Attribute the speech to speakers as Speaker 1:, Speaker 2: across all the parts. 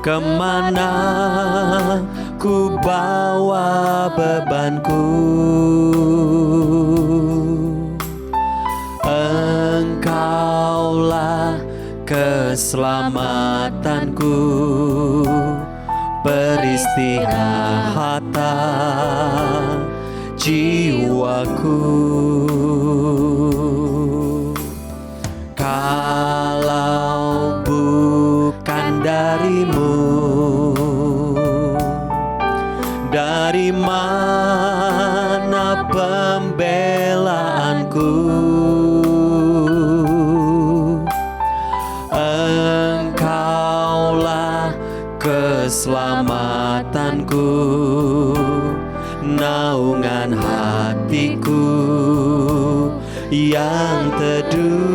Speaker 1: Kemana ku bawa bebanku, Engkaulah keselamatanku, peristirahatan jiwaku. Kalau bukan darimu, dari mana pembelaanku? Engkaulah keselamatanku, naungan hatiku yang teduh.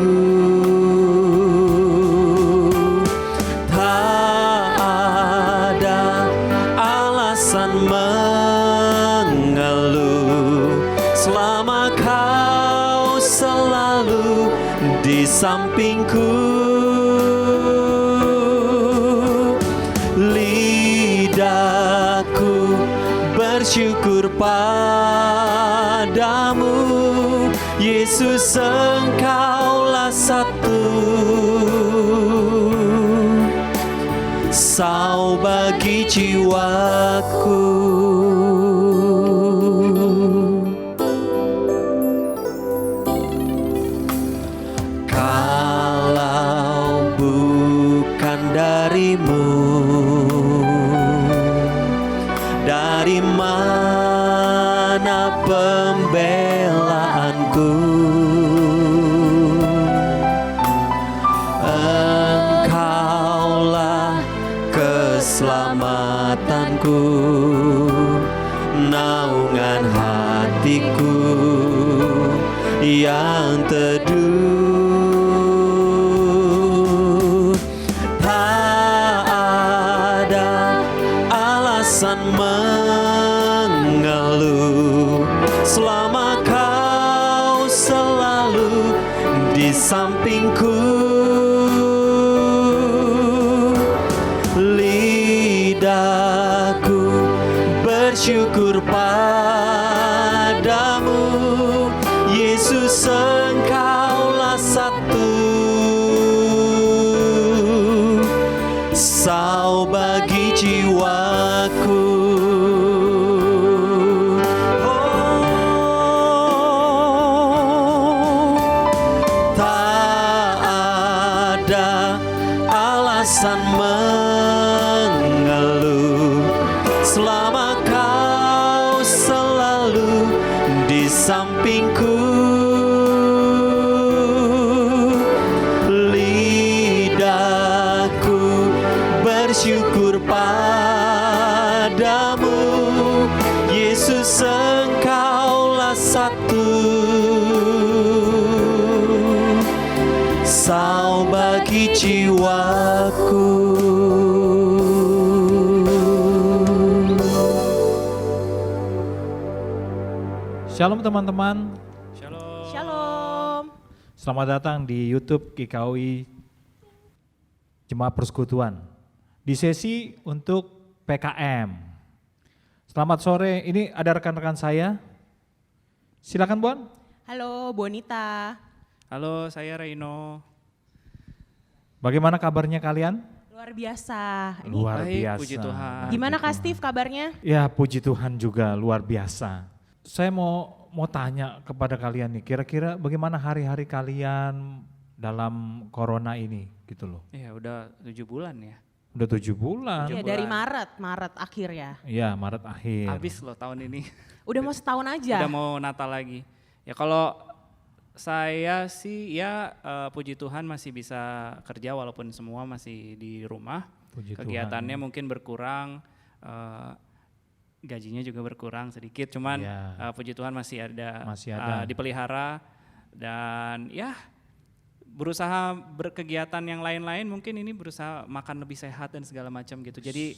Speaker 1: Tak ada alasan mengeluh selama kau selalu di sampingku. Lidahku bersyukur padamu, Yesus, Engkaulah satu. Sau bagi jiwaku. Kalau bukan darimu, dari mana pembelaanku? Engkaulah keselamatanku, naungan hatiku yang teduh. Tak ada alasan mengeluh selama kau selalu di sampingku. Lidahku bersyukur padamu, Yesus, Engkaulah satu. Sau bagi jiwaku. Tak ada alasan mengeluh selama kau selalu di sampingku. Lidahku bersyukur padamu, Yesus, Engkaulah satu. Sau bagi jiwaku.
Speaker 2: Shalom teman-teman.
Speaker 3: Shalom.
Speaker 4: Shalom.
Speaker 2: Selamat datang di YouTube GKUI Jemaat Persekutuan di sesi untuk PKM. Selamat sore, ini ada rekan-rekan saya. Silakan Bon.
Speaker 4: Halo, Bonita.
Speaker 3: Halo, saya Reino.
Speaker 2: Bagaimana kabarnya kalian?
Speaker 4: Luar biasa. Ini
Speaker 2: Luar
Speaker 3: Baik,
Speaker 2: biasa.
Speaker 3: puji Tuhan.
Speaker 4: gimana
Speaker 2: Puji
Speaker 4: Kak
Speaker 2: Tuhan.
Speaker 4: Steve kabarnya?
Speaker 2: Ya puji Tuhan juga luar biasa. Saya mau tanya kepada kalian nih, kira-kira bagaimana hari-hari kalian dalam corona ini gitu loh.
Speaker 3: Iya, udah 7 bulan ya.
Speaker 2: Udah 7 bulan.
Speaker 4: Ya, dari Maret akhir ya.
Speaker 2: Iya Maret akhir.
Speaker 3: Habis loh tahun ini.
Speaker 4: Udah mau setahun aja.
Speaker 3: Udah mau Natal lagi. Ya kalau saya sih ya puji Tuhan masih bisa kerja walaupun semua masih di rumah.
Speaker 2: Puji
Speaker 3: Kegiatannya
Speaker 2: Tuhan.
Speaker 3: mungkin berkurang, gajinya juga berkurang sedikit. Cuman
Speaker 2: Ya.
Speaker 3: puji Tuhan masih ada,
Speaker 2: Masih ada.
Speaker 3: dipelihara dan ya berusaha berkegiatan yang lain-lain. Mungkin ini berusaha makan lebih sehat dan segala macam gitu. Jadi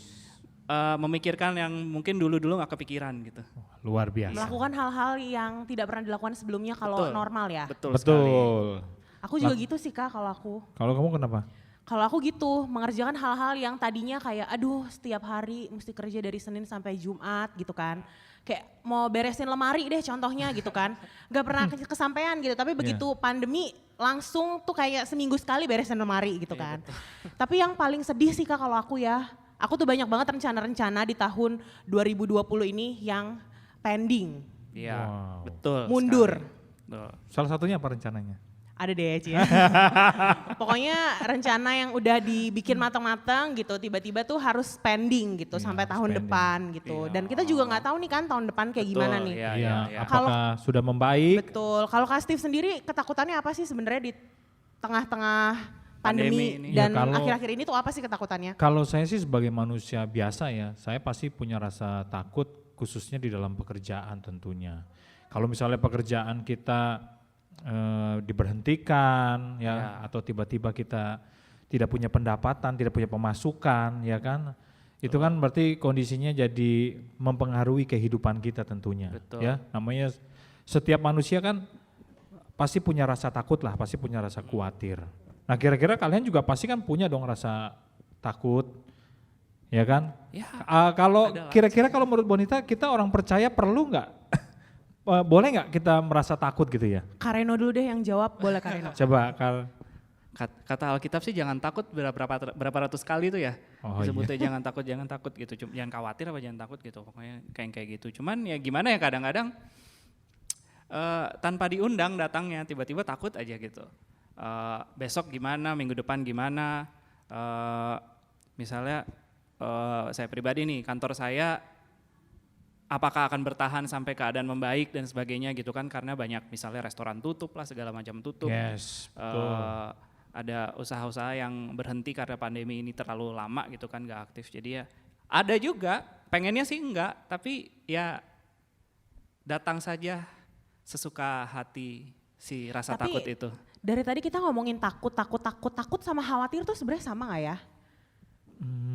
Speaker 3: memikirkan yang mungkin dulu-dulu nggak kepikiran gitu.
Speaker 2: Luar biasa.
Speaker 4: Melakukan hal-hal yang tidak pernah dilakukan sebelumnya kalau
Speaker 3: Betul.
Speaker 4: normal ya.
Speaker 3: Betul sekali.
Speaker 2: Betul.
Speaker 4: Aku juga gitu sih Kak kalau aku.
Speaker 2: Kalau kamu kenapa?
Speaker 4: Kalau aku gitu, mengerjakan hal-hal yang tadinya kayak aduh setiap hari mesti kerja dari Senin sampai Jumat gitu kan. Kayak mau beresin lemari deh contohnya gitu kan. Gak pernah kesampaian gitu, tapi begitu pandemi langsung tuh kayak seminggu sekali beresin lemari gitu kan. Tapi yang paling sedih sih Kak kalau aku ya, aku tuh banyak banget rencana-rencana di tahun 2020 ini yang pending.
Speaker 3: Iya,
Speaker 2: Wow.
Speaker 3: betul.
Speaker 4: Mundur.
Speaker 3: sekali. Betul.
Speaker 2: Salah satunya apa rencananya?
Speaker 4: Ada deh Ci. Pokoknya rencana yang udah dibikin matang-matang gitu tiba-tiba tuh harus pending gitu
Speaker 2: Iya,
Speaker 4: sampai
Speaker 2: harus
Speaker 4: tahun
Speaker 2: pending.
Speaker 4: depan gitu.
Speaker 3: Iya.
Speaker 4: Dan kita juga nggak tahu nih kan tahun depan kayak gimana
Speaker 3: Betul,
Speaker 4: nih.
Speaker 3: iya,
Speaker 2: Iya,
Speaker 3: iya, iya.
Speaker 2: apakah sudah membaik?
Speaker 4: Betul. Kalau Kak Steve sendiri ketakutannya apa sih sebenarnya di tengah-tengah pandemi,
Speaker 3: Pandemi ini.
Speaker 4: dan
Speaker 2: Ya, kalau-
Speaker 4: akhir-akhir ini tuh apa sih ketakutannya?
Speaker 2: Kalau saya sih sebagai manusia biasa ya, saya pasti punya rasa takut khususnya di dalam pekerjaan tentunya. Kalau misalnya pekerjaan kita diberhentikan ya, atau tiba-tiba kita tidak punya pendapatan, tidak punya pemasukan ya kan, itu kan berarti kondisinya jadi mempengaruhi kehidupan kita tentunya.
Speaker 3: Betul.
Speaker 2: Ya, namanya setiap manusia kan pasti punya rasa takut lah, pasti punya rasa khawatir. Nah kira-kira kalian juga pasti kan punya dong rasa takut, ya kan?
Speaker 3: Ya,
Speaker 2: Kalau
Speaker 3: adalah.
Speaker 2: kira-kira kalau menurut Bonita kita orang percaya perlu nggak, boleh nggak kita merasa takut gitu ya?
Speaker 4: Kak Reno dulu deh yang jawab, boleh Kak Reno.
Speaker 2: Coba
Speaker 3: Kata Alkitab sih jangan takut berapa ratus kali tuh ya.
Speaker 2: Oh,
Speaker 3: Disebutnya jangan takut gitu. Jangan khawatir apa jangan takut gitu. Pokoknya kayak gitu. Cuman ya gimana ya kadang-kadang tanpa diundang datangnya tiba-tiba takut aja gitu. Besok gimana, minggu depan gimana. Misalnya saya pribadi nih, kantor saya apakah akan bertahan sampai keadaan membaik dan sebagainya gitu kan, karena banyak misalnya restoran tutup lah, segala macam tutup.
Speaker 2: yes, betul.
Speaker 3: Ada usaha-usaha yang berhenti karena pandemi ini terlalu lama gitu kan, gak aktif. Jadi ya ada juga, pengennya sih enggak, tapi ya datang saja sesuka hati si rasa
Speaker 4: Tapi
Speaker 3: takut itu.
Speaker 4: dari tadi kita ngomongin takut sama khawatir tuh sebenarnya sama gak ya?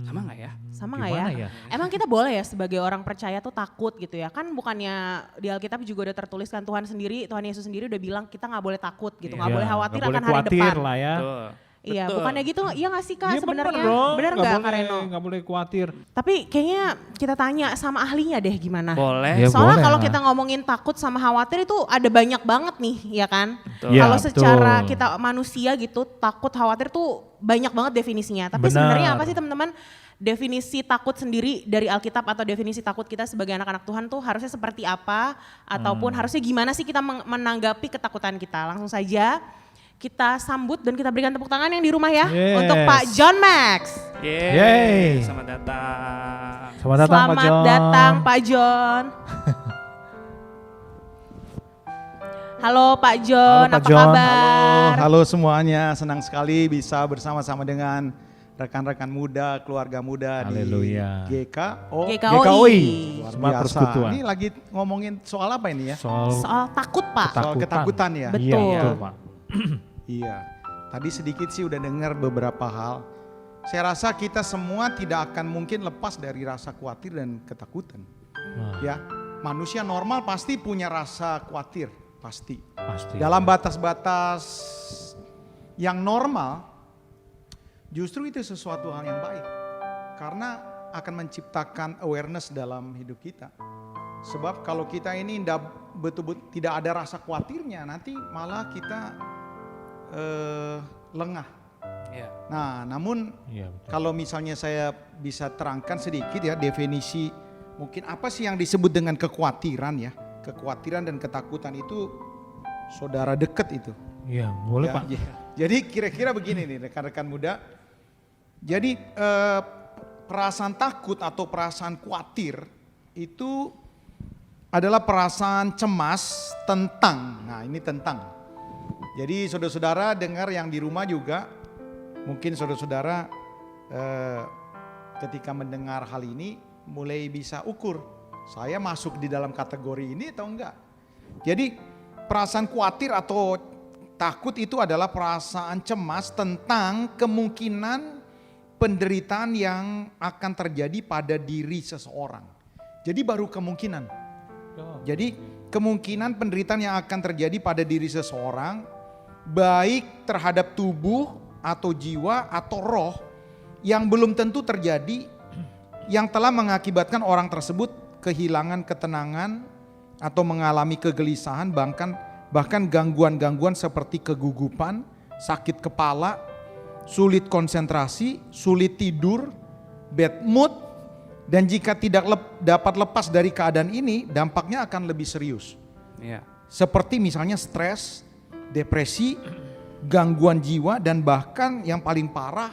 Speaker 3: Sama nggak ya?
Speaker 4: Sama nggak ya?
Speaker 2: Gimana ya?
Speaker 4: Emang kita boleh ya sebagai orang percaya tuh takut gitu ya? Kan bukannya di Alkitab juga udah tertuliskan Tuhan Yesus sendiri udah bilang kita nggak boleh takut gitu, nggak
Speaker 2: Ya,
Speaker 4: boleh khawatir
Speaker 2: nggak boleh
Speaker 4: akan hari
Speaker 2: khawatir
Speaker 4: depan.
Speaker 2: lah ya.
Speaker 3: Betul.
Speaker 4: Iya,
Speaker 3: Betul.
Speaker 4: bukannya gitu? Iya nggak sih Kak
Speaker 2: Iya,
Speaker 4: sebenarnya?
Speaker 2: dong,
Speaker 4: Bener nggak Kak
Speaker 2: boleh,
Speaker 4: Reno?
Speaker 2: nggak boleh khawatir.
Speaker 4: Tapi kayaknya kita tanya sama ahlinya deh gimana?
Speaker 3: Boleh.
Speaker 2: Ya,
Speaker 4: Soalnya
Speaker 2: boleh
Speaker 4: kalau
Speaker 2: lah.
Speaker 4: kita ngomongin takut sama khawatir itu ada banyak banget nih, ya kan?
Speaker 3: Betul.
Speaker 2: Iya,
Speaker 4: Kalau secara
Speaker 2: betul.
Speaker 4: kita manusia gitu, takut khawatir tuh banyak banget definisinya. Tapi
Speaker 2: Benar.
Speaker 4: sebenarnya apa sih teman-teman? Definisi takut sendiri dari Alkitab atau definisi takut kita sebagai anak-anak Tuhan tuh harusnya seperti apa? Ataupun harusnya gimana sih kita menanggapi ketakutan kita? Langsung saja kita sambut dan kita berikan tepuk tangan yang di rumah ya.
Speaker 2: Yes.
Speaker 4: Untuk Pak John Max.
Speaker 2: Yeay.
Speaker 3: Selamat datang.
Speaker 2: Selamat datang Pak
Speaker 4: Selamat
Speaker 2: John.
Speaker 4: datang Pak John. Halo Pak John,
Speaker 2: Halo, Pak
Speaker 4: apa
Speaker 2: John.
Speaker 4: kabar?
Speaker 5: Halo semuanya, senang sekali bisa bersama-sama dengan rekan-rekan muda, keluarga muda
Speaker 2: Haleluya.
Speaker 5: di GKO.
Speaker 4: GKOI.
Speaker 5: Luar
Speaker 2: Semua
Speaker 5: biasa.
Speaker 2: persekutuan.
Speaker 5: Ini lagi ngomongin soal apa ini ya?
Speaker 4: Soal takut Pak.
Speaker 5: Soal ketakutan ya?
Speaker 4: Betul.
Speaker 2: Iya, betul Pak.
Speaker 5: Iya. Tadi sedikit sih udah dengar beberapa hal. Saya rasa kita semua tidak akan mungkin lepas dari rasa khawatir dan ketakutan.
Speaker 2: Nah,
Speaker 5: Ya, manusia normal pasti punya rasa khawatir, pasti.
Speaker 2: pasti.
Speaker 5: Dalam batas-batas yang normal, justru itu sesuatu hal yang baik. Karena akan menciptakan awareness dalam hidup kita. Sebab kalau kita ini betul-betul tidak ada rasa khawatirnya, nanti malah kita lengah.
Speaker 3: Iya.
Speaker 5: Nah, namun
Speaker 2: Iya, betul.
Speaker 5: kalau misalnya saya bisa terangkan sedikit ya definisi mungkin apa sih yang disebut dengan kekhawatiran ya. Kekhawatiran dan ketakutan itu saudara dekat itu.
Speaker 2: Iya, boleh
Speaker 5: Ya,
Speaker 2: Pak.
Speaker 5: Jadi kira-kira begini nih rekan-rekan muda. Jadi perasaan takut atau perasaan khawatir itu adalah perasaan cemas tentang. Nah ini tentang. Jadi saudara-saudara dengar yang di rumah juga. Mungkin saudara-saudara ketika mendengar hal ini mulai bisa ukur. Saya masuk di dalam kategori ini atau enggak. Jadi perasaan khawatir atau takut itu adalah perasaan cemas tentang kemungkinan penderitaan yang akan terjadi pada diri seseorang. Jadi baru kemungkinan. Jadi kemungkinan penderitaan yang akan terjadi pada diri seseorang baik terhadap tubuh atau jiwa atau roh yang belum tentu terjadi, yang telah mengakibatkan orang tersebut kehilangan ketenangan atau mengalami kegelisahan, bahkan gangguan-gangguan seperti kegugupan, sakit kepala, sulit konsentrasi, sulit tidur, bad mood, dan jika tidak dapat lepas dari keadaan ini, dampaknya akan lebih serius.
Speaker 3: Iya.
Speaker 5: Seperti misalnya stres, depresi, gangguan jiwa, dan bahkan yang paling parah,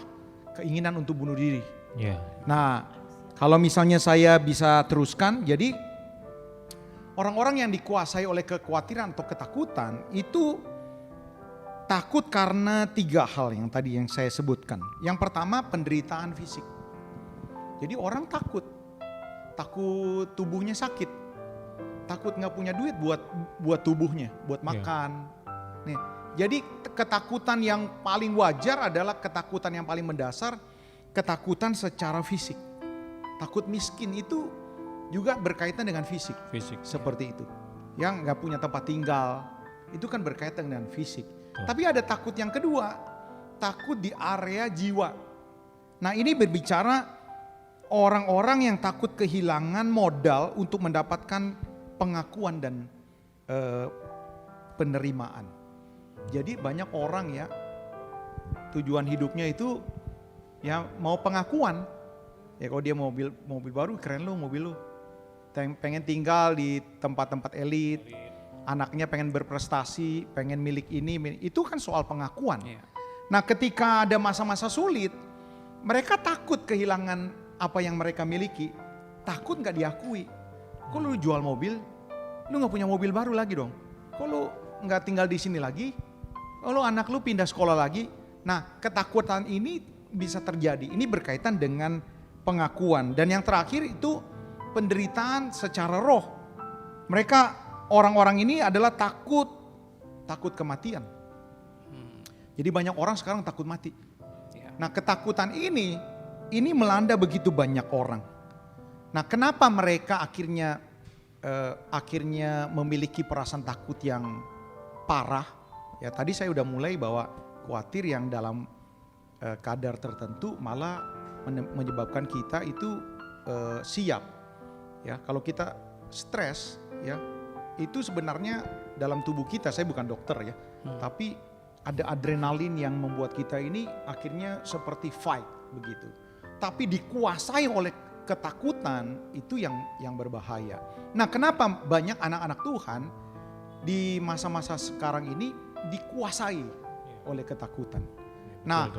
Speaker 5: keinginan untuk bunuh diri.
Speaker 2: Ya.
Speaker 5: Nah, kalau misalnya saya bisa teruskan, jadi orang-orang yang dikuasai oleh kekhawatiran atau ketakutan itu takut karena 3 hal yang tadi yang saya sebutkan. Yang pertama, penderitaan fisik. Jadi orang takut tubuhnya sakit, takut nggak punya duit buat tubuhnya, buat makan. Nih, jadi ketakutan yang paling wajar adalah ketakutan yang paling mendasar, ketakutan secara fisik. Takut miskin itu juga berkaitan dengan fisik. Seperti itu. Yang nggak punya tempat tinggal, itu kan berkaitan dengan fisik. Tapi ada takut yang kedua, takut di area jiwa. Nah, ini berbicara orang-orang yang takut kehilangan modal untuk mendapatkan pengakuan dan penerimaan. Jadi banyak orang ya, tujuan hidupnya itu ya mau pengakuan. Ya kalau dia mobil baru, keren lu mobil lu. Pengen tinggal di tempat-tempat elit, anaknya pengen berprestasi, pengen milik ini, itu kan soal pengakuan. Nah, ketika ada masa-masa sulit, mereka takut kehilangan apa yang mereka miliki, takut gak diakui. Kok lu jual mobil, lu gak punya mobil baru lagi dong. Kok lu gak tinggal di sini lagi, kok lu anak lu pindah sekolah lagi. Nah, ketakutan ini bisa terjadi, ini berkaitan dengan pengakuan. Dan yang terakhir itu penderitaan secara roh. Mereka, orang-orang ini adalah takut kematian. Jadi banyak orang sekarang takut mati. Nah, ketakutan ini melanda begitu banyak orang. Nah, kenapa mereka akhirnya memiliki perasaan takut yang parah? Ya, tadi saya udah mulai bahwa khawatir yang dalam kadar tertentu malah menyebabkan kita itu siap. Ya, kalau kita stres, ya itu sebenarnya dalam tubuh kita, saya bukan dokter ya, tapi ada adrenalin yang membuat kita ini akhirnya seperti fight begitu. Tapi dikuasai oleh ketakutan itu yang berbahaya. Nah, kenapa banyak anak-anak Tuhan di masa-masa sekarang ini dikuasai oleh ketakutan? Nah,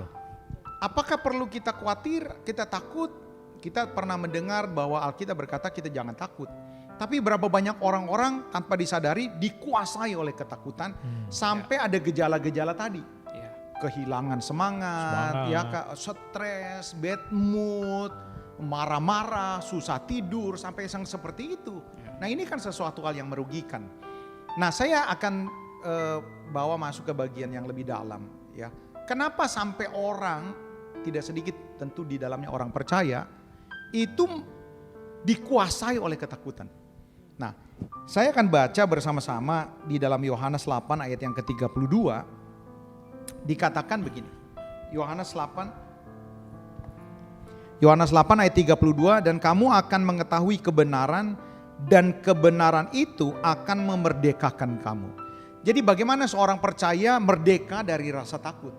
Speaker 5: apakah perlu kita khawatir, kita takut? Kita pernah mendengar bahwa Alkitab berkata kita jangan takut. Tapi berapa banyak orang-orang tanpa disadari dikuasai oleh ketakutan sampai ada gejala-gejala tadi. Kehilangan semangat, ya, stres, bad mood, marah-marah, susah tidur, sampai yang seperti itu. Nah, ini kan sesuatu hal yang merugikan. Nah, saya akan bawa masuk ke bagian yang lebih dalam, ya. Kenapa sampai orang, tidak sedikit tentu di dalamnya orang percaya, itu dikuasai oleh ketakutan. Nah, saya akan baca bersama-sama di dalam Yohanes 8 ayat yang ke-32. Dikatakan begini, Yohanes 8 ayat 32, dan kamu akan mengetahui kebenaran dan kebenaran itu akan memerdekakan kamu. Jadi bagaimana seorang percaya merdeka dari rasa takut?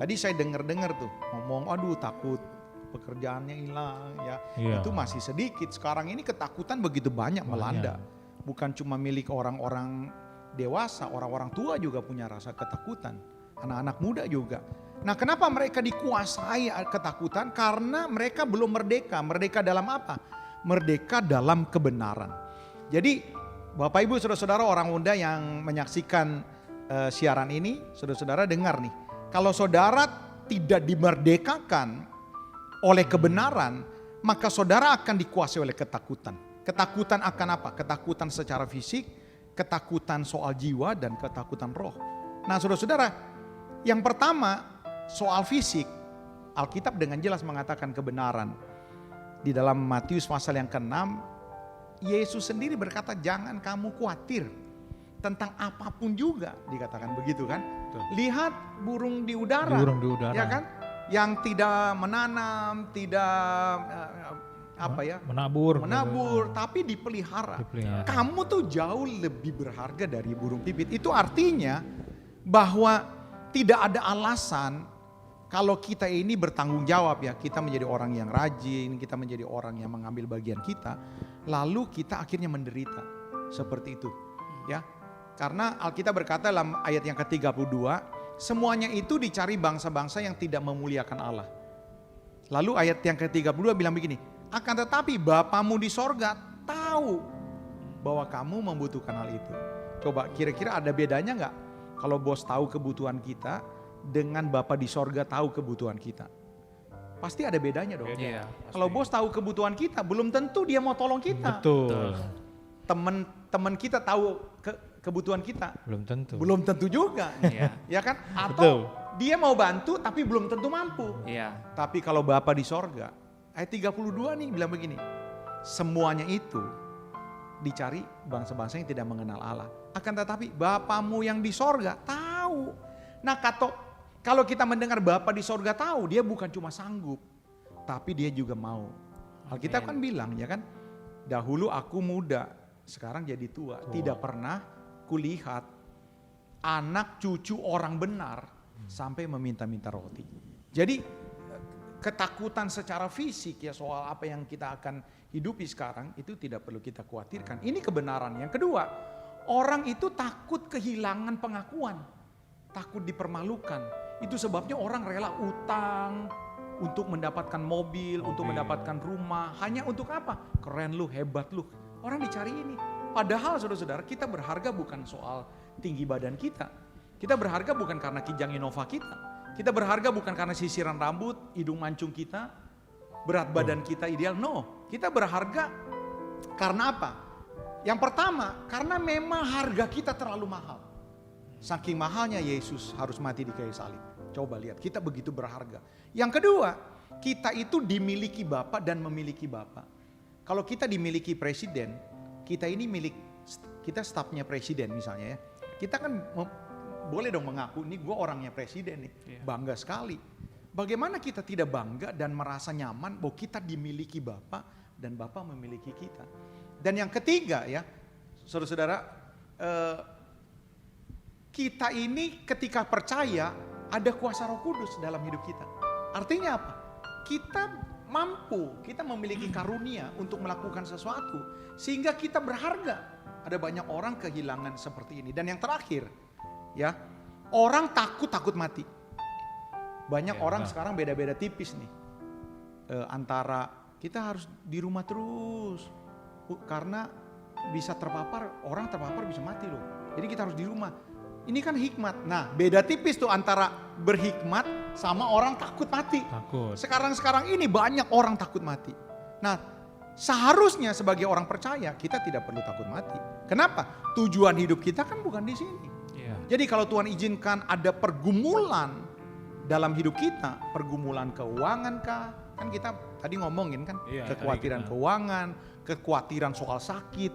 Speaker 5: Tadi saya dengar tuh ngomong, aduh takut pekerjaannya hilang ya. Itu masih sedikit. Sekarang ini ketakutan begitu banyak melanda. Bukan cuma milik orang-orang dewasa, orang-orang tua juga punya rasa ketakutan. Anak-anak muda juga. Nah, kenapa mereka dikuasai ketakutan? Karena mereka belum merdeka. Merdeka dalam apa? Merdeka dalam kebenaran. Jadi Bapak Ibu Saudara-saudara orang muda yang menyaksikan siaran ini, saudara-saudara dengar nih. Kalau saudara tidak dimerdekakan oleh kebenaran, maka saudara akan dikuasai oleh ketakutan. Ketakutan akan apa? Ketakutan secara fisik, ketakutan soal jiwa, dan ketakutan roh. Nah, saudara-saudara, yang pertama soal fisik, Alkitab dengan jelas mengatakan kebenaran. Di dalam Matius pasal yang ke-6, Yesus sendiri berkata, jangan kamu khawatir. tentang apapun juga dikatakan begitu kan.
Speaker 2: Betul.
Speaker 5: Lihat burung di udara.
Speaker 2: Burung di udara.
Speaker 5: Ya kan? Yang tidak menanam, tidak menabur, tapi dipelihara. Kamu tuh jauh lebih berharga dari burung pipit. Itu artinya bahwa tidak ada alasan kalau kita ini bertanggung jawab ya, kita menjadi orang yang rajin, kita menjadi orang yang mengambil bagian kita, lalu kita akhirnya menderita. Seperti itu. Ya. Karena Alkitab berkata dalam ayat yang ke-32, semuanya itu dicari bangsa-bangsa yang tidak memuliakan Allah. Lalu ayat yang ke-32 bilang begini, akan tetapi Bapamu di sorga tahu bahwa kamu membutuhkan hal itu. Coba kira-kira ada bedanya nggak kalau bos tahu kebutuhan kita dengan Bapa di sorga tahu kebutuhan kita? Pasti ada bedanya dong.
Speaker 3: Iya,
Speaker 5: Kalau bos tahu kebutuhan kita, belum tentu dia mau tolong kita.
Speaker 2: Betul.
Speaker 5: Teman kita tahu kebutuhan kita,
Speaker 2: Belum tentu.
Speaker 5: juga.
Speaker 3: Iya.
Speaker 5: Ya kan? Atau
Speaker 2: Betul.
Speaker 5: dia mau bantu tapi belum tentu mampu.
Speaker 3: Iya.
Speaker 5: Tapi kalau Bapa di sorga, ayat 32 nih bilang begini, semuanya itu dicari bangsa-bangsa yang tidak mengenal Allah. Akan tetapi Bapamu yang di sorga tahu. Nah kalau kita mendengar Bapa di sorga tahu, dia bukan cuma sanggup, tapi dia juga mau. Alkitab kan bilang ya kan, dahulu aku muda, sekarang jadi tua. Tidak pernah kulihat anak cucu orang benar sampai meminta-minta roti. Jadi ketakutan secara fisik ya soal apa yang kita akan hidupi sekarang itu tidak perlu kita khawatirkan. Ini kebenaran. Yang kedua, orang itu takut kehilangan pengakuan, takut dipermalukan. Itu sebabnya orang rela utang untuk mendapatkan mobil, untuk mendapatkan rumah. Hanya untuk apa? Keren lu, hebat lu. Orang dicari ini. Padahal saudara-saudara, kita berharga bukan soal tinggi badan kita. Kita berharga bukan karena kijang innova kita. Kita berharga bukan karena sisiran rambut, hidung mancung kita, berat badan kita ideal. No, kita berharga karena apa? Yang pertama, karena memang harga kita terlalu mahal. Saking mahalnya Yesus harus mati di kayu salib. Coba lihat, kita begitu berharga. Yang kedua, kita itu dimiliki Bapa dan memiliki Bapa. Kalau kita dimiliki presiden, kita ini kita stafnya presiden misalnya ya. Kita kan boleh dong mengaku, ini gue orangnya presiden nih, bangga sekali. Bagaimana kita tidak bangga dan merasa nyaman bahwa kita dimiliki Bapa dan Bapa memiliki kita. Dan yang ketiga ya, saudara-saudara, kita ini ketika percaya ada kuasa Roh Kudus dalam hidup kita. Artinya apa? Kita mampu, kita memiliki karunia untuk melakukan sesuatu sehingga kita berharga. Ada banyak orang kehilangan seperti ini. Dan yang terakhir, ya, orang takut mati. Banyak orang sekarang beda-beda tipis nih. Antara kita harus di rumah terus karena bisa terpapar, orang terpapar bisa mati loh. Jadi kita harus di rumah. Ini kan hikmat. Nah, beda tipis tuh antara berhikmat sama orang takut mati. Sekarang ini banyak orang takut mati. Nah, seharusnya sebagai orang percaya kita tidak perlu takut mati. Kenapa? Tujuan hidup kita kan bukan di sini. Jadi kalau Tuhan izinkan ada pergumulan dalam hidup kita, pergumulan keuangan kah? Kan kita tadi ngomongin kan, kekhawatiran keuangan, kekhawatiran soal sakit,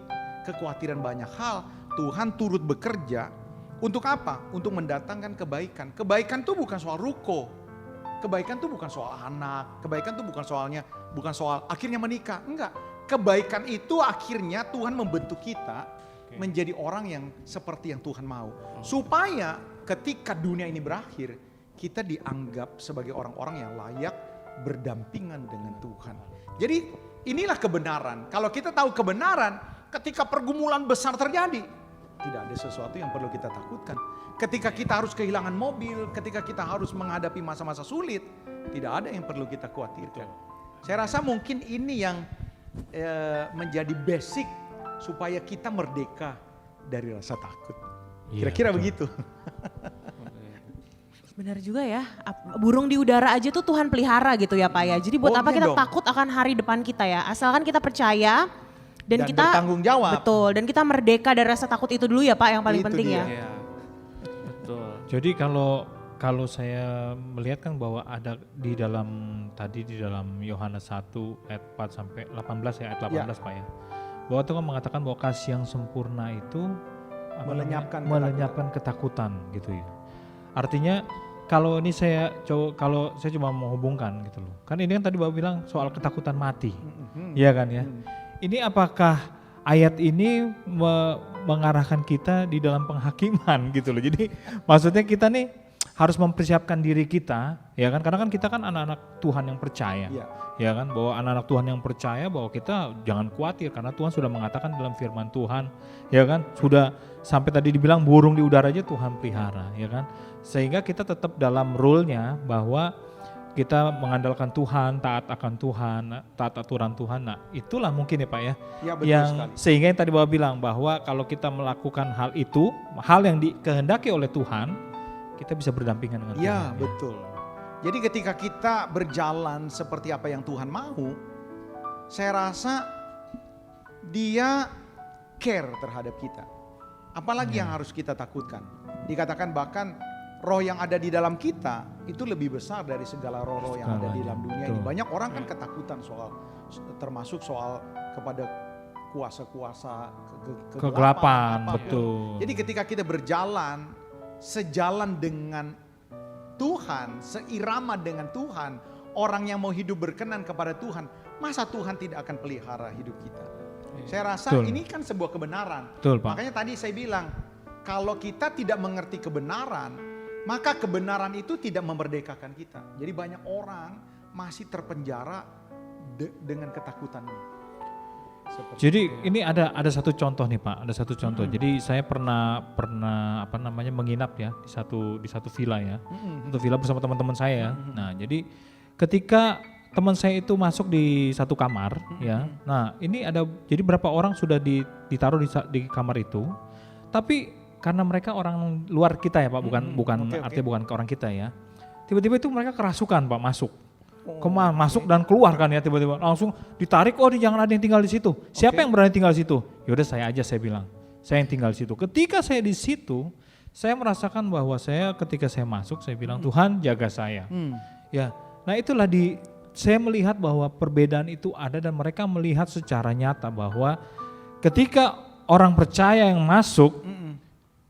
Speaker 5: kekhawatiran banyak hal. Tuhan turut bekerja untuk apa? Untuk mendatangkan kebaikan. Kebaikan tuh bukan soal ruko. Kebaikan tuh bukan soal anak. Kebaikan tuh bukan soal akhirnya menikah. Enggak. Kebaikan itu akhirnya Tuhan membentuk kita menjadi orang yang seperti yang Tuhan mau. Supaya ketika dunia ini berakhir, kita dianggap sebagai orang-orang yang layak berdampingan dengan Tuhan. Jadi inilah kebenaran. Kalau kita tahu kebenaran, ketika pergumulan besar terjadi, tidak ada sesuatu yang perlu kita takutkan. Ketika kita harus kehilangan mobil, ketika kita harus menghadapi masa-masa sulit, tidak ada yang perlu kita khawatirkan. Saya rasa mungkin ini yang menjadi basic supaya kita merdeka dari rasa takut. Kira-kira begitu.
Speaker 4: Benar juga ya, burung di udara aja tuh Tuhan pelihara gitu ya Pak ya. Jadi buat apa kita takut akan hari depan kita ya, asalkan kita percaya dan kita
Speaker 5: bertanggung jawab.
Speaker 4: Betul, dan kita merdeka dari rasa takut itu dulu ya Pak yang paling penting ya.
Speaker 3: Iya. Betul.
Speaker 2: Jadi kalau saya melihat kan bahwa ada di dalam Yohanes 1 ayat 4 sampai 18 ya, ayat 18 Pak ya. Bahwa Tuhan mengatakan bahwa kasih yang sempurna itu melenyapkan ketakutan gitu ya. Artinya kalau ini kalau saya cuma menghubungkan gitu loh. Kan ini kan tadi Bapak bilang soal ketakutan mati. Iya kan ya. Ini apakah ayat ini mengarahkan kita di dalam penghakiman gitu loh. Jadi maksudnya kita nih harus mempersiapkan diri kita, ya kan? Karena kan kita kan anak-anak Tuhan yang percaya, ya kan? Bahwa anak-anak Tuhan yang percaya bahwa kita jangan khawatir karena Tuhan sudah mengatakan dalam firman Tuhan, ya kan? Sudah sampai tadi dibilang burung di udara aja Tuhan pelihara, ya kan? Sehingga kita tetap dalam rule-nya bahwa kita mengandalkan Tuhan, taat akan Tuhan, taat aturan Tuhan. Nah, itulah mungkin ya Pak ya,
Speaker 5: betul sekali.
Speaker 2: Sehingga yang tadi Bapak bilang bahwa kalau kita melakukan hal itu, hal yang dikehendaki oleh Tuhan, kita bisa berdampingan dengan Tuhan.
Speaker 5: Ya, betul. Jadi ketika kita berjalan seperti apa yang Tuhan mau, saya rasa Dia care terhadap kita. Apalagi yang harus kita takutkan. Dikatakan bahkan roh yang ada di dalam kita itu lebih besar dari segala roh-roh yang ada di dalam dunia ini. Banyak orang kan ketakutan termasuk soal kepada kuasa-kuasa
Speaker 2: kegelapan,
Speaker 5: apa.
Speaker 2: betul.
Speaker 5: Jadi ketika kita berjalan sejalan dengan Tuhan, seirama dengan Tuhan, orang yang mau hidup berkenan kepada Tuhan, masa Tuhan tidak akan pelihara hidup kita? Saya rasa ini kan sebuah kebenaran.
Speaker 2: Betul, Pak.
Speaker 5: Makanya tadi saya bilang, kalau kita tidak mengerti kebenaran, maka kebenaran itu tidak memerdekakan kita. Jadi banyak orang masih terpenjara dengan ketakutannya.
Speaker 2: Jadi ini ada satu contoh nih Pak, ada satu contoh. Jadi saya pernah menginap ya di satu villa ya, satu villa bersama teman-teman saya. Nah jadi ketika teman saya itu masuk di satu kamar ya, nah ini jadi berapa orang sudah ditaruh di kamar itu, tapi karena mereka orang luar kita ya Pak, artinya bukan ke orang kita ya. Tiba-tiba itu mereka kerasukan Pak masuk. Masuk dan keluar kan ya tiba-tiba langsung ditarik, jangan ada yang tinggal di situ. Siapa yang berani tinggal di situ? Yaudah saya aja, saya bilang. Saya yang tinggal di situ. Ketika saya di situ, saya merasakan bahwa ketika saya masuk, saya bilang Tuhan jaga saya. Ya, nah itulah saya melihat bahwa perbedaan itu ada dan mereka melihat secara nyata bahwa ketika orang percaya yang masuk,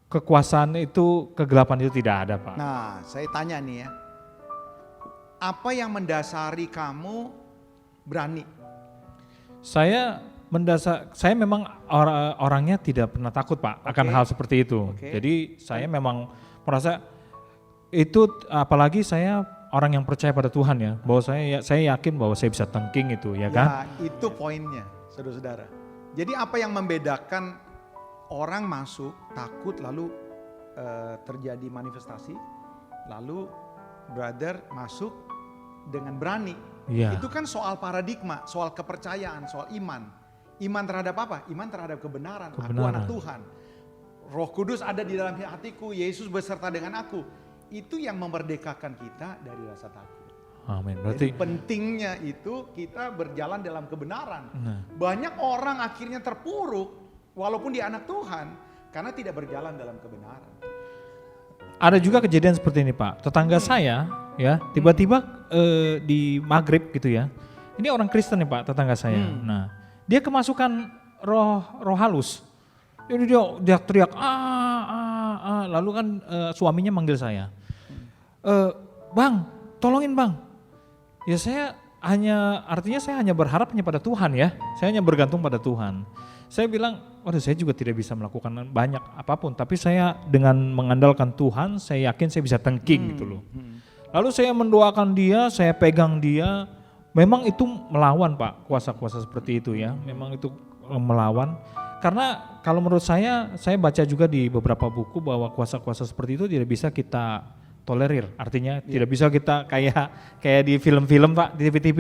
Speaker 2: kekuasaan itu, kegelapan itu tidak ada Pak.
Speaker 5: Nah saya tanya nih ya. Apa yang mendasari kamu berani?
Speaker 2: Saya memang orangnya tidak pernah takut Pak akan hal seperti itu. Jadi saya memang merasa itu, apalagi saya orang yang percaya pada Tuhan ya, bahwa saya yakin bahwa saya bisa tengking itu ya kan.
Speaker 5: Ya itu poinnya saudara-saudara. Jadi apa yang membedakan orang masuk takut lalu terjadi manifestasi, lalu brother masuk dengan berani. Itu kan soal paradigma, soal kepercayaan, soal iman. Iman terhadap apa? Iman terhadap kebenaran. Aku anak Tuhan. Roh Kudus ada di dalam hatiku, Yesus beserta dengan aku. Itu yang memerdekakan kita dari rasa takut.
Speaker 2: Amin. Berarti
Speaker 5: jadi pentingnya itu kita berjalan dalam kebenaran. Banyak orang akhirnya terpuruk walaupun dia anak Tuhan karena tidak berjalan dalam kebenaran.
Speaker 2: Ada juga kejadian seperti ini Pak. Tetangga saya ya tiba-tiba di Maghrib gitu ya. Ini orang Kristen nih Pak, tetangga saya. Nah dia kemasukan roh halus. Jadi dia teriak lalu kan suaminya manggil saya. Bang, tolongin bang. Ya artinya saya hanya berharap pada Tuhan ya. Saya hanya bergantung pada Tuhan. Saya bilang, saya juga tidak bisa melakukan banyak apapun, tapi saya dengan mengandalkan Tuhan, saya yakin saya bisa tengking gitu loh. Lalu saya mendoakan dia, saya pegang dia, memang itu melawan Pak, kuasa-kuasa seperti itu ya, memang itu melawan. Karena kalau menurut saya baca juga di beberapa buku bahwa kuasa-kuasa seperti itu tidak bisa kita tolerir, artinya tidak bisa kita kayak di film-film Pak, di TV-TV,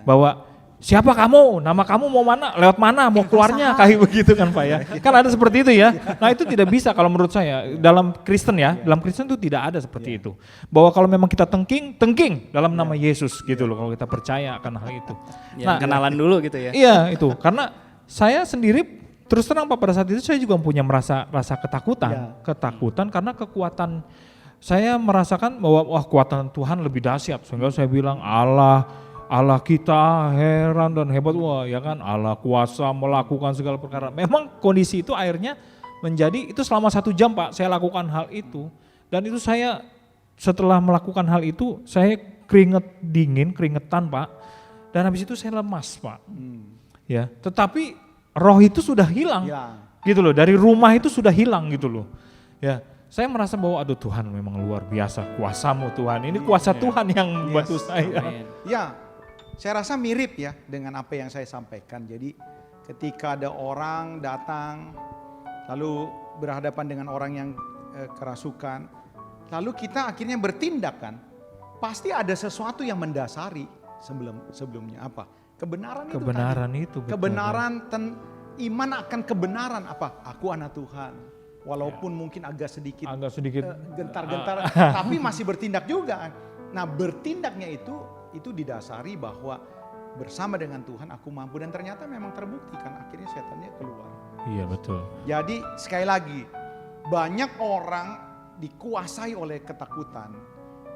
Speaker 2: bahwa siapa kamu, nama kamu mau mana, lewat mana, mau keluarnya, kayak begitu kan Pak ya. Kan ada seperti itu ya. Nah itu tidak bisa kalau menurut saya, dalam Kristen ya, dalam Kristen itu tidak ada seperti itu. Bahwa kalau memang kita tengking dalam nama Yesus gitu loh, kalau kita percaya akan hal itu.
Speaker 3: Nah kenalan dulu gitu ya.
Speaker 2: Iya itu, karena saya sendiri terus terang Pak pada saat itu saya juga punya rasa ketakutan karena kekuatan, saya merasakan bahwa kekuatan Tuhan lebih dahsyat. Sehingga saya bilang Allah kita heran dan hebat, ya kan, Allah kuasa melakukan segala perkara. Memang kondisi itu akhirnya menjadi itu selama 1 jam Pak saya lakukan hal itu. Dan itu saya setelah melakukan hal itu saya keringetan Pak. Dan habis itu saya lemas Pak. Ya, tetapi roh itu sudah hilang.
Speaker 5: Ya.
Speaker 2: Gitu loh, dari rumah itu sudah hilang gitu loh. Ya, saya merasa bahwa aduh Tuhan memang luar biasa kuasa-Mu Tuhan. Ini kuasa Tuhan yang membantu saya.
Speaker 3: Amin.
Speaker 5: Ya, saya rasa mirip ya dengan apa yang saya sampaikan. Jadi ketika ada orang datang lalu berhadapan dengan orang yang kerasukan, lalu kita akhirnya bertindak kan, pasti ada sesuatu yang mendasari sebelumnya apa? Kebenaran itu
Speaker 2: Kebenaran
Speaker 5: tadi.
Speaker 2: itu betul.
Speaker 5: Kebenaran iman akan kebenaran apa? Aku anak Tuhan. Walaupun mungkin agak sedikit gentar-gentar, tapi masih bertindak juga. Nah, bertindaknya itu didasari bahwa bersama dengan Tuhan aku mampu, dan ternyata memang terbukti kan, akhirnya setannya keluar.
Speaker 2: Iya betul.
Speaker 5: Jadi sekali lagi, banyak orang dikuasai oleh ketakutan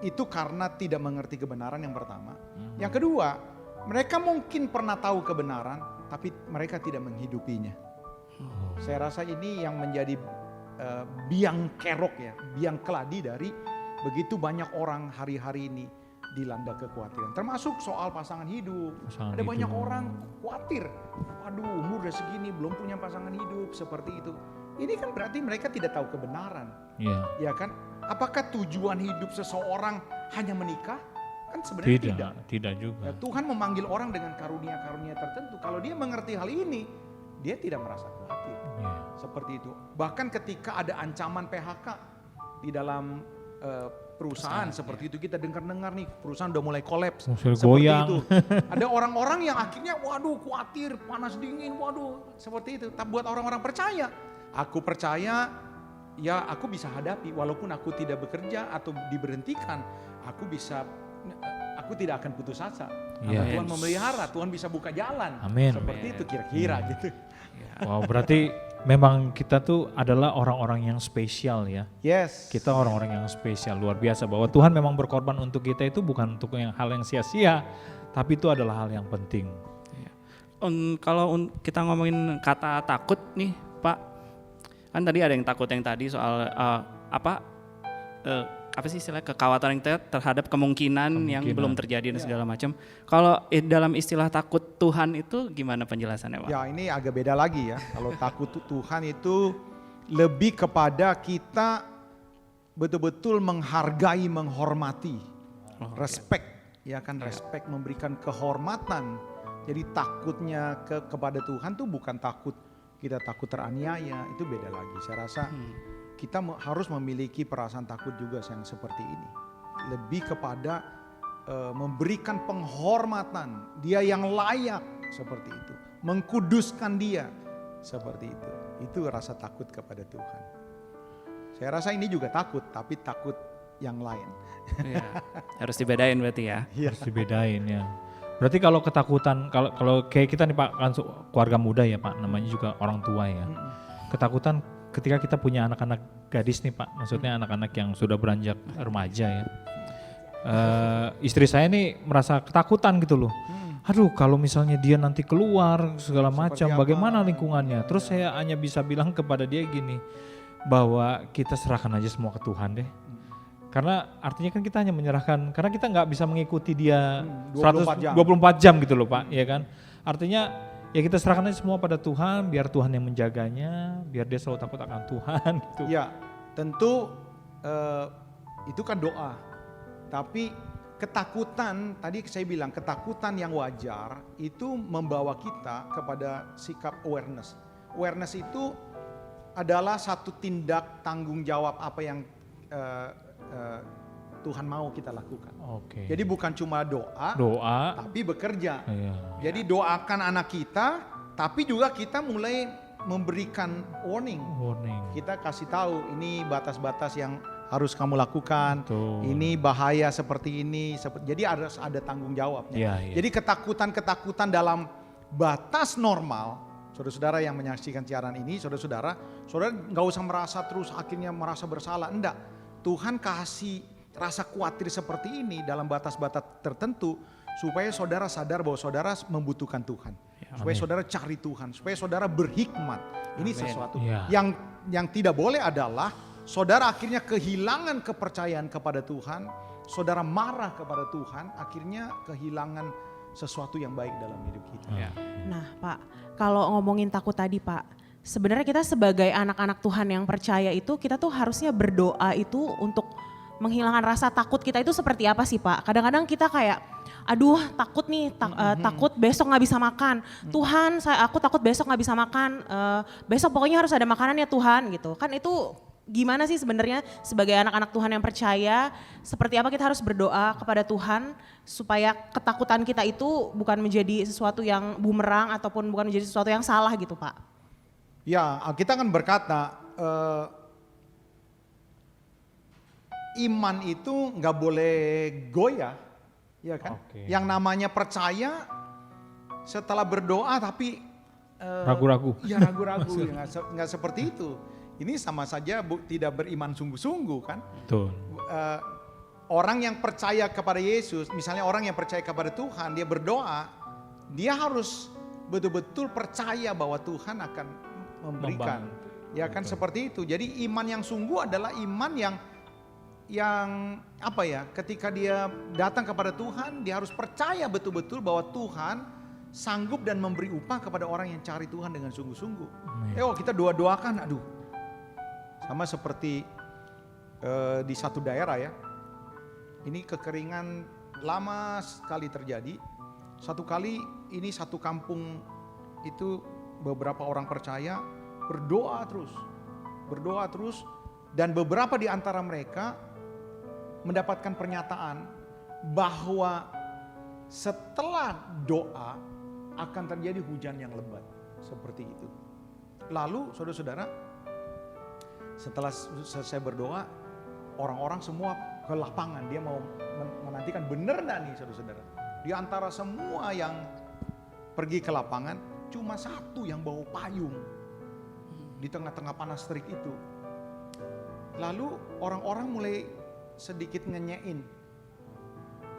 Speaker 5: itu karena tidak mengerti kebenaran yang pertama. Yang kedua, mereka mungkin pernah tahu kebenaran tapi mereka tidak menghidupinya. Saya rasa ini yang menjadi biang kerok ya, biang keladi dari begitu banyak orang hari-hari ini dilanda kekhawatiran. Termasuk soal pasangan hidup. Ada banyak orang khawatir. Waduh, umur udah segini belum punya pasangan hidup seperti itu. Ini kan berarti mereka tidak tahu kebenaran.
Speaker 2: Iya.
Speaker 5: Ya kan? Apakah tujuan hidup seseorang hanya menikah? Kan sebenarnya tidak.
Speaker 2: Tidak juga.
Speaker 5: Ya, Tuhan memanggil orang dengan karunia-karunia tertentu. Kalau dia mengerti hal ini, dia tidak merasa khawatir.
Speaker 2: Iya.
Speaker 5: Seperti itu. Bahkan ketika ada ancaman PHK di dalam perusahaan seperti itu, kita dengar-dengar nih perusahaan udah mulai kolaps seperti
Speaker 2: goyang.
Speaker 5: itu. Ada orang-orang yang akhirnya waduh khawatir, panas dingin, waduh seperti itu. Tapi buat orang-orang percaya, aku percaya ya aku bisa hadapi walaupun aku tidak bekerja atau diberhentikan, aku tidak akan putus asa. Karena
Speaker 2: Yes.
Speaker 5: Tuhan memelihara, Tuhan bisa buka jalan.
Speaker 2: Amin.
Speaker 5: Seperti itu kira-kira gitu.
Speaker 2: Wow, berarti memang kita tuh adalah orang-orang yang spesial ya.
Speaker 5: Yes.
Speaker 2: Kita orang-orang yang spesial, luar biasa. Bahwa Tuhan memang berkorban untuk kita itu bukan untuk hal yang sia-sia, tapi itu adalah hal yang penting.
Speaker 3: Kalau kita ngomongin kata takut nih Pak, kan tadi ada yang takut yang tadi soal apa sih istilah kekhawatiran kita terhadap kemungkinan yang belum terjadi dan segala macam. Kalau dalam istilah takut Tuhan itu gimana penjelasannya Pak?
Speaker 5: Ya ini agak beda lagi ya. Kalau takut Tuhan itu lebih kepada kita betul-betul menghargai, menghormati, respect, ya kan, respect, memberikan kehormatan. Jadi takutnya kepada Tuhan tuh bukan takut kita takut teraniaya, itu beda lagi. Saya rasa kita harus memiliki perasaan takut juga yang seperti ini. Lebih kepada memberikan penghormatan, dia yang layak seperti itu. Mengkuduskan dia seperti itu. Itu rasa takut kepada Tuhan. Saya rasa ini juga takut, tapi takut yang lain.
Speaker 3: Ya, harus dibedain berarti ya.
Speaker 2: Harus dibedain ya. Berarti kalau ketakutan, kalau kayak kita nih Pak, kan keluarga muda ya Pak, namanya juga orang tua ya. Ketakutan ketika kita punya anak-anak gadis nih Pak, maksudnya anak-anak yang sudah beranjak remaja ya. Istri saya nih merasa ketakutan gitu loh. Aduh kalau misalnya dia nanti keluar segala macam, bagaimana lingkungannya. Terus saya hanya bisa bilang kepada dia gini, bahwa kita serahkan aja semua ke Tuhan deh. Karena artinya kan kita hanya menyerahkan, karena kita nggak bisa mengikuti dia
Speaker 5: 24
Speaker 2: jam gitu loh Pak, ya kan. Artinya ya kita serahkan aja semua pada Tuhan, biar Tuhan yang menjaganya, biar dia selalu takut akan Tuhan gitu.
Speaker 5: Ya tentu itu kan doa. Tapi ketakutan, tadi saya bilang ketakutan yang wajar itu membawa kita kepada sikap awareness. Awareness itu adalah satu tindak tanggung jawab apa yang Tuhan mau kita lakukan.
Speaker 2: Oke.
Speaker 5: Jadi bukan cuma doa, tapi bekerja.
Speaker 2: Iya.
Speaker 5: Jadi doakan anak kita, tapi juga kita mulai memberikan warning. Kita kasih tahu ini batas-batas yang harus kamu lakukan.
Speaker 2: Betul.
Speaker 5: Ini bahaya seperti ini. Jadi harus ada tanggung jawabnya.
Speaker 2: Iya.
Speaker 5: Jadi ketakutan-ketakutan dalam batas normal, saudara-saudara yang menyaksikan siaran ini, saudara nggak usah merasa terus akhirnya merasa bersalah. Enggak. Tuhan kasih rasa khawatir seperti ini dalam batas-batas tertentu supaya saudara sadar bahwa saudara membutuhkan Tuhan. Supaya saudara cari Tuhan, supaya saudara berhikmat. Ini sesuatu yang yang tidak boleh adalah saudara akhirnya kehilangan kepercayaan kepada Tuhan, saudara marah kepada Tuhan, akhirnya kehilangan sesuatu yang baik dalam hidup kita.
Speaker 3: Ya.
Speaker 4: Nah Pak, kalau ngomongin takut tadi Pak, sebenarnya kita sebagai anak-anak Tuhan yang percaya itu, kita tuh harusnya berdoa itu untuk menghilangkan rasa takut kita itu seperti apa sih Pak? Kadang-kadang kita kayak, aduh takut nih, takut besok gak bisa makan. Tuhan, aku takut besok gak bisa makan, besok pokoknya harus ada makanan ya Tuhan gitu. Kan itu gimana sih sebenarnya sebagai anak-anak Tuhan yang percaya, seperti apa kita harus berdoa kepada Tuhan supaya ketakutan kita itu bukan menjadi sesuatu yang bumerang ataupun bukan menjadi sesuatu yang salah gitu Pak?
Speaker 5: Ya, kita kan berkata iman itu nggak boleh goyah, ya kan?
Speaker 2: Oke.
Speaker 5: Yang namanya percaya setelah berdoa tapi
Speaker 2: Ragu-ragu.
Speaker 5: ya ragu-ragu, ya, nggak seperti itu. Ini sama saja tidak beriman sungguh-sungguh kan?
Speaker 2: Betul.
Speaker 5: Orang yang percaya kepada Yesus, misalnya orang yang percaya kepada Tuhan, dia berdoa, dia harus betul-betul percaya bahwa Tuhan akan memberikan. Ya kan seperti itu. Jadi iman yang sungguh adalah iman yang apa ya? Ketika dia datang kepada Tuhan, dia harus percaya betul-betul bahwa Tuhan sanggup dan memberi upah kepada orang yang cari Tuhan dengan sungguh-sungguh. Kita doa-doakan, aduh. Sama seperti di satu daerah ya. Ini kekeringan lama sekali terjadi. Satu kali ini satu kampung itu beberapa orang percaya berdoa terus dan beberapa di antara mereka mendapatkan pernyataan bahwa setelah doa akan terjadi hujan yang lebat seperti itu. Lalu saudara-saudara, setelah selesai berdoa, orang-orang semua ke lapangan, dia mau menantikan benar enggak nih saudara-saudara. Di antara semua yang pergi ke lapangan, cuma satu yang bawa payung di tengah-tengah panas terik itu. Lalu orang-orang mulai sedikit ngenyein.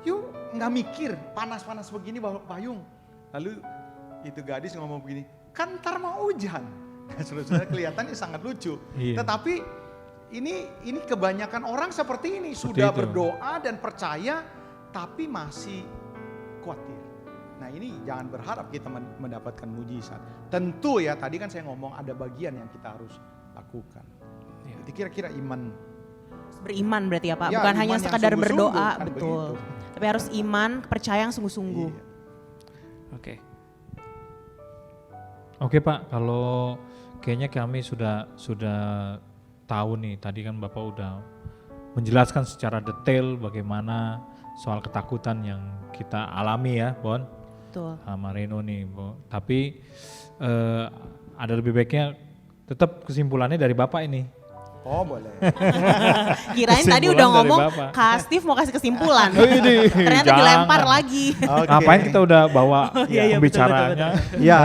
Speaker 5: Yuk nggak mikir panas-panas begini bawa payung. Lalu itu gadis ngomong begini, kan ntar mau hujan. Nah, saudara-saudara kelihatannya sangat lucu.
Speaker 2: Iya.
Speaker 5: Tetapi ini kebanyakan orang seperti ini. Sudah
Speaker 2: itu.
Speaker 5: berdoa dan percaya tapi masih khawatir. Nah ini jangan berharap kita mendapatkan mujizat. Tentu ya tadi kan saya ngomong ada bagian yang kita harus lakukan.
Speaker 3: Ya.
Speaker 5: Itu kira-kira iman.
Speaker 4: Beriman berarti ya Pak,
Speaker 5: Ya,
Speaker 4: bukan
Speaker 5: iman
Speaker 4: hanya
Speaker 5: yang
Speaker 4: sekadar
Speaker 5: sungguh-sungguh,
Speaker 4: berdoa,
Speaker 5: kan
Speaker 4: betul.
Speaker 5: begitu.
Speaker 4: Tapi harus iman, percaya yang sungguh-sungguh.
Speaker 5: Iya.
Speaker 3: Oke.
Speaker 2: Oke Pak, kalau kayaknya kami sudah tahu nih, tadi kan Bapak udah menjelaskan secara detail bagaimana soal ketakutan yang kita alami ya, Bon.
Speaker 4: Betul.
Speaker 2: Sama Reno nih, Bo. Tapi ada lebih baiknya tetap kesimpulannya dari Bapak ini.
Speaker 5: Oh boleh.
Speaker 4: Kirain tadi
Speaker 2: Kesimpulan
Speaker 4: udah
Speaker 2: dari
Speaker 4: ngomong,
Speaker 2: Bapak.
Speaker 4: Kak Steve mau kasih kesimpulan. Ternyata
Speaker 2: Jangan.
Speaker 4: dilempar lagi.
Speaker 5: Oke.
Speaker 2: Ngapain kita udah bawa
Speaker 4: Iya,
Speaker 2: pembicaranya?
Speaker 5: Ya,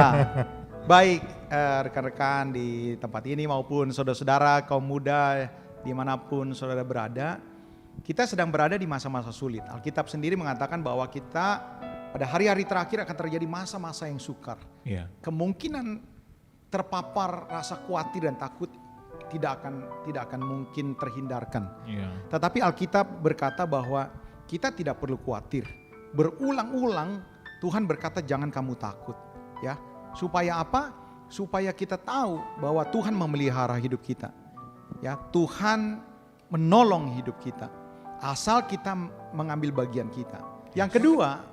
Speaker 5: baik rekan-rekan di tempat ini maupun saudara-saudara kaum muda dimanapun saudara berada, kita sedang berada di masa-masa sulit. Alkitab sendiri mengatakan bahwa kita pada hari-hari terakhir akan terjadi masa-masa yang sukar.
Speaker 2: Iya.
Speaker 5: Kemungkinan terpapar rasa khawatir dan takut tidak akan mungkin terhindarkan.
Speaker 2: Iya.
Speaker 5: Tetapi Alkitab berkata bahwa kita tidak perlu khawatir. Berulang-ulang Tuhan berkata jangan kamu takut, ya. Supaya apa? Supaya kita tahu bahwa Tuhan memelihara hidup kita. Ya, Tuhan menolong hidup kita. Asal kita mengambil bagian kita. Yang kedua,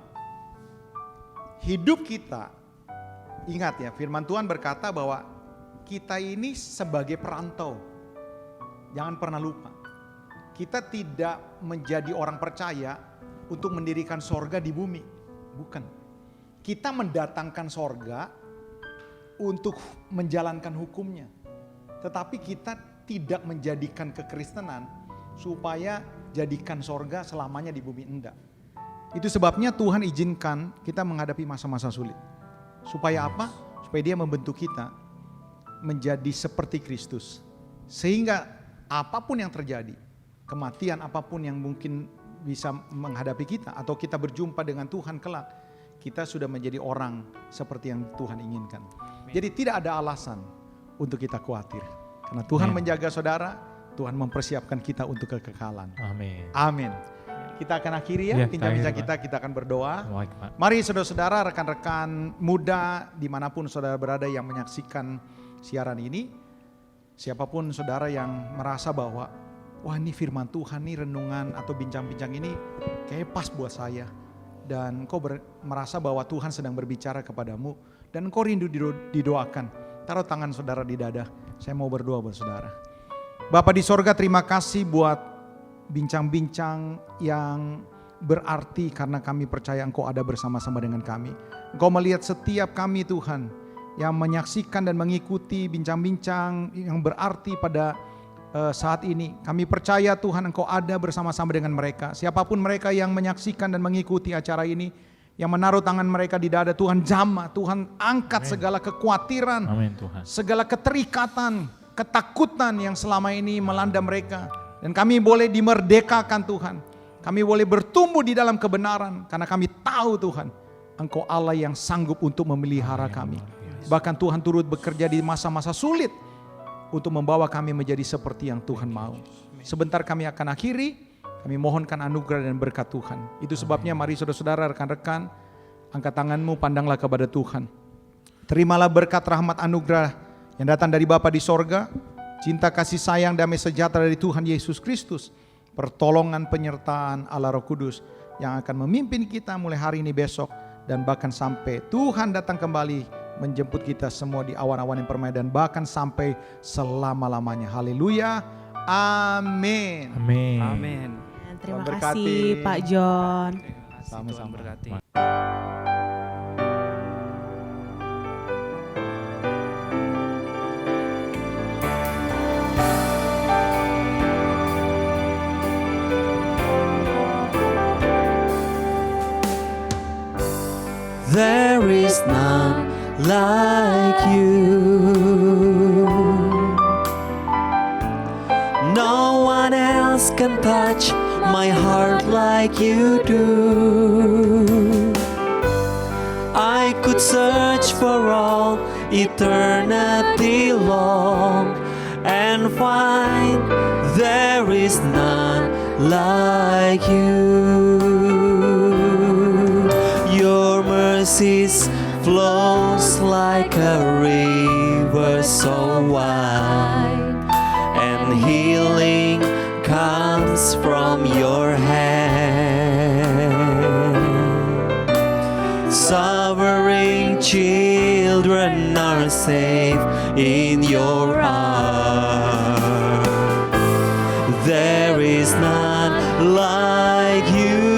Speaker 5: hidup kita, ingat ya, firman Tuhan berkata bahwa kita ini sebagai perantau. Jangan pernah lupa. Kita tidak menjadi orang percaya untuk mendirikan sorga di bumi. Bukan. Kita mendatangkan sorga untuk menjalankan hukumnya. Tetapi kita tidak menjadikan kekristenan supaya jadikan sorga selamanya di bumi. Enggak. Itu sebabnya Tuhan izinkan kita menghadapi masa-masa sulit. Supaya apa? Supaya dia membentuk kita menjadi seperti Kristus. Sehingga apapun yang terjadi, kematian apapun yang mungkin bisa menghadapi kita atau kita berjumpa dengan Tuhan kelak, kita sudah menjadi orang seperti yang Tuhan inginkan. Jadi tidak ada alasan untuk kita khawatir. Karena Tuhan menjaga saudara, Tuhan mempersiapkan kita untuk kekekalan.
Speaker 2: Amin.
Speaker 5: Amin. Kita akan akhiri
Speaker 2: Iya,
Speaker 5: bincang-bincang
Speaker 2: kita
Speaker 5: kita akan berdoa.
Speaker 2: Baik, Pak.
Speaker 5: Mari saudara-saudara, rekan-rekan muda dimanapun saudara berada yang menyaksikan siaran ini, siapapun saudara yang merasa bahwa wah ini firman Tuhan nih, renungan atau bincang-bincang ini kayaknya pas buat saya, dan kau merasa bahwa Tuhan sedang berbicara kepadamu dan kau rindu didoakan, taruh tangan saudara di dada. Saya mau berdoa buat saudara. Bapa di sorga, terima kasih buat bincang-bincang yang berarti karena kami percaya Engkau ada bersama-sama dengan kami. Engkau melihat setiap kami Tuhan yang menyaksikan dan mengikuti bincang-bincang yang berarti pada saat ini. Kami percaya Tuhan Engkau ada bersama-sama dengan mereka. Siapapun mereka yang menyaksikan dan mengikuti acara ini, yang menaruh tangan mereka di dada, Tuhan jamah, Tuhan angkat segala kekhawatiran,
Speaker 2: Amin Tuhan.
Speaker 5: segala keterikatan, ketakutan yang selama ini melanda mereka. Dan kami boleh dimerdekakan Tuhan. Kami boleh bertumbuh di dalam kebenaran karena kami tahu Tuhan, Engkau Allah yang sanggup untuk memelihara kami. Bahkan Tuhan turut bekerja di masa-masa sulit untuk membawa kami menjadi seperti yang Tuhan mau. Sebentar kami akan akhiri, kami mohonkan anugerah dan berkat Tuhan. Itu sebabnya mari saudara-saudara, rekan-rekan, angkat tanganmu, pandanglah kepada Tuhan. Terimalah berkat rahmat anugerah yang datang dari Bapa di sorga, cinta kasih sayang damai sejahtera dari Tuhan Yesus Kristus, pertolongan penyertaan Allah Roh Kudus yang akan memimpin kita mulai hari ini, besok, dan bahkan sampai Tuhan datang kembali menjemput kita semua di awan-awan yang permai, dan bahkan sampai selama-lamanya. Haleluya. Amin.
Speaker 2: Amin.
Speaker 3: Amin.
Speaker 4: Terima
Speaker 5: Tuhan berkati.
Speaker 4: kasih Pak John.
Speaker 3: Terima kasih, Tuhan
Speaker 5: Sama-sama.
Speaker 3: berkati.
Speaker 1: There is none like you. No one else can touch my heart like you do. I could search for all eternity long and find there is none like you. Your mercies flows like a river so wide, and healing comes from your hand. Suffering children are safe in your arms. There is none like you.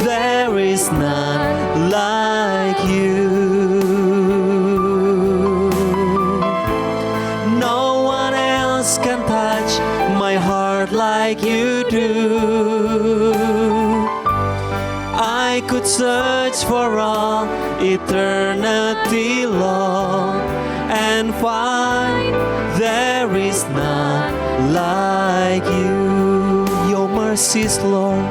Speaker 1: There is none like you. No one else can touch my heart like you do. I could search for all eternity long and find there is none like you. Your mercies, Lord,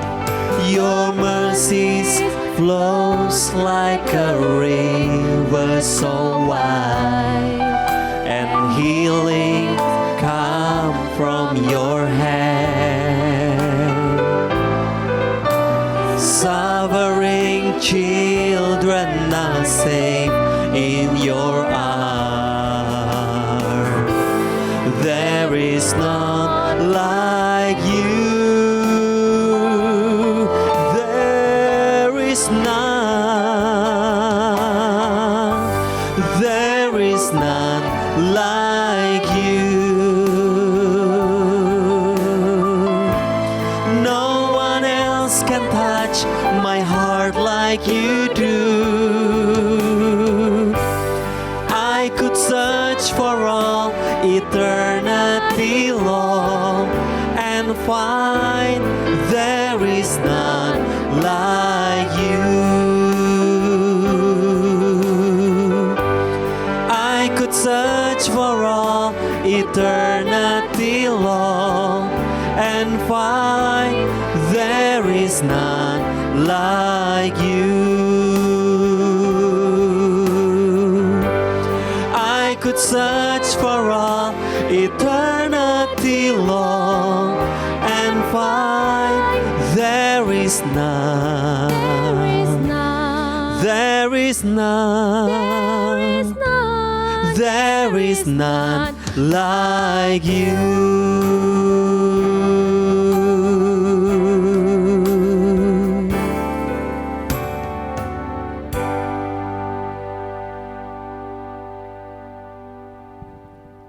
Speaker 1: your mercies flows like a river so wide, and healing come from your hand. Suffering children are safe in your arms. There is none like you. There is none. There is none like you. No one else can touch my heart like you do. I could search for all eternity long and find there is none like you. I could search for all eternity long and find there is none like you. I could search for all eternity long and find there is none. There is none. There is none like you.